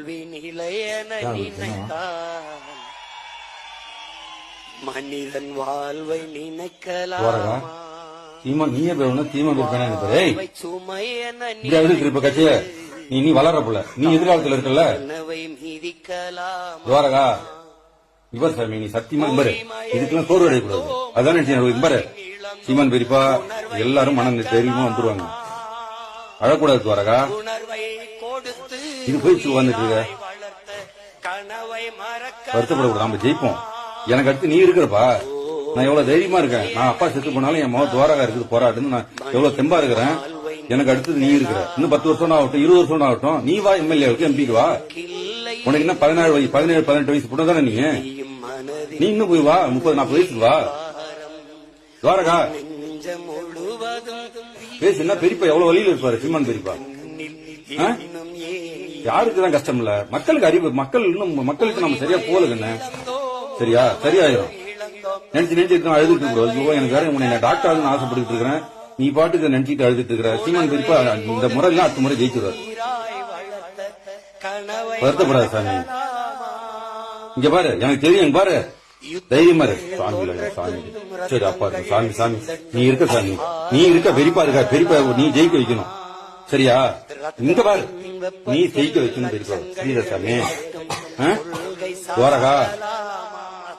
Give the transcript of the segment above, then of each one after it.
தோல்வி நிலையென நினைத்தான் மனிதன் வாழ்வை நினைக்கலாமா நீயே வாழ்வை சுமை என இப்ப கட்சிய நீ வளர்றப்புல நீ எதிர்காலத்துல இருக்கல மிதிக்கலாம் துவாரகா இவர் சாமி நீ சத்தியமா இம்பரு இதுக்கெல்லாம் சோறு அடையக்கூடாது அதான் இம்பரு சீமான் பெரியப்பா எல்லாரும் மனம் தெரியுமா வந்துருவாங்க அழக்கூடாது துவாரகா இது போய் வந்துட்டு இருக்க வருத்தப்படக்கூடாது நம்ம ஜெயிப்போம் எனக்கு அடுத்து நீ இருக்கிறப்பா நான் எவ்வளவு தைரியமா இருக்கேன் நான் அப்பா செத்து போனாலும் என் மகன் துவாரகா இருக்குது போராடுன்னு நான் எவ்வளவு தெம்பா இருக்கிறேன் எனக்கு அடுத்தது நீ இருக்கிற இன்னும் 10 வருஷம் ஆகட்டும் 20 வருஷம் ஆகட்டும் நீ வா எம்எல்ஏவுக்கு எம்பிக்கு வா உனக்கு என்ன 17-18 வயசு பொண்ணு தானே நீ இன்னும் போய் வா 30-40 வயசுக்கு வா துவாரகா பேசுனா பெரியப்பா எவ்வளவு வழியில இருப்பாரு சீமான் பெரியப்பா யாருக்குதான் கஷ்டம் இல்ல மக்களுக்கு அறிவு மக்கள் இன்னும் மக்களுக்கு நம்ம சரியா போலுங்க சரியா சரியாயிரும் நினைச்சு அழுதுட்டு ஐயோ எனக்கு வேற உன்னை டாக்டர் ஆகுன்னு ஆசைப்பட்டு இருக்கிறேன் நீ பாட்டுக்கு நினைச்சிட்டு அழுதுட்டு இருக்கிற சீமான் பெரியப்பா இந்த முறை எல்லாம் அடுத்த முறை ஜெயிச்சுடுவார் வருத்தப்படாது சாமி இங்க பாரு எனக்கு தெரியும் பாரு தைரியமா இருக்கு சாமி சாமி சரி அப்பா சாமி சாமி நீ இருக்க சாமி நீ இருக்க பெரியப்பா இருக்க பெரியப்பா நீ ஜெயிக்க வைக்கணும் சரியா இங்க பாரு நீ ஜெயிக்க வைக்கணும் பெரியப்பா புரியுதா சாமி துவாரகா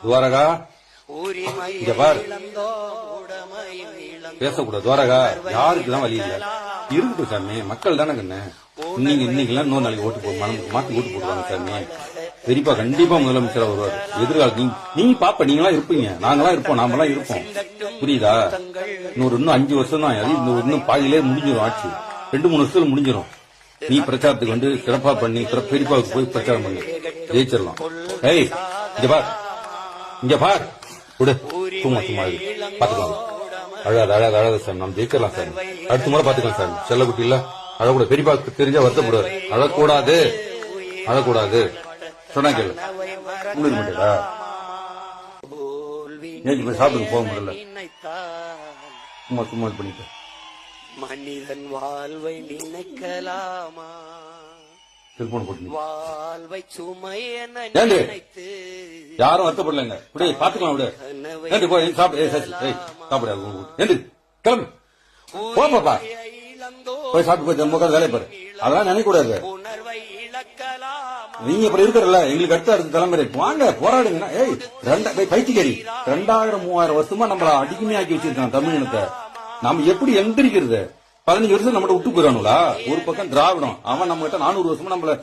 துவாரகா இங்க பாரு பேசக்கூடாது துவாரகா யாருக்குதான் வழி இல்ல இருக்கு சாமி மக்கள் தானே கண்ணு இன்னைக்கெல்லாம் இன்னொரு நாளைக்கு ஓட்டு மாத்தி ஓட்டு போடுவாங்க சாமி பெரியப்பா கண்டிப்பா முதலமைச்சரா வருவாரு எதிர்காலத்து நீ பாப்ப நீங்களா இருப்பீங்க நாங்களாம் இருப்போம் நாமெல்லாம் இருப்போம் புரியுதா இன்னும் 5 வருஷம் தான் இன்னும் பாதியிலே முடிஞ்சிடும் ஆட்சி 2-3 வருஷத்துல முடிஞ்சிடும் நீ பிரச்சாரத்துக்கு வந்து சிறப்பா பண்ணி பெரியப்பாவுக்கு போய் பிரச்சாரம் பண்ணி ஜெயிச்சிடலாம் ஏய் இங்க பார் விடு சும்மா சும்மா பாத்துக்கலாம் அழாத சார் நம்ம ஜெயிக்கலாம் சார் அடுத்த முறை பாத்துக்கலாம் சார் செல்லக்குட்டி இல்ல அழக்கூடாது பெரியப்பாக்கு தெரிஞ்சா வருத்தப்படுவாரு அழக்கூடாது சொன்னா கேளு உங்களுக்கு மாட்டேடா நேற்று போய் சாப்பிட்டு போக முடியல சும்மா பண்ணிட்டு மனிதன் வாழ்வை நினைக்கலாமா செல்போன் போட்டு வாழ்வை சுமை என நினைத்து யாரும் வருத்தப்படலங்க விடு பாத்துக்கலாம் விடு போய் சாப்பிடு கிளம்பு போப்பா போய் சாப்பிட்டு போய் முக்கால் வேலையை பாரு அதெல்லாம் நினைக்க கூடாது நீங்க இப்ப இருக்கிறல்ல எங்களுக்கு அடுத்த தலைமுறை வாங்க போராடுங்க பைத்தியக்காரி 2000-3000 வருஷமா நம்மள அடிக்கமையாக்கி வச்சிருக்கான் தமிழினத்தை நாம எப்படி எந்திரிக்கிறது 15 வருஷம் நம்மள விட்டு போயிடானுங்களா ஒரு பக்கம் திராவிடம் அவன் நம்ம கிட்ட 400 வருஷமா நம்மள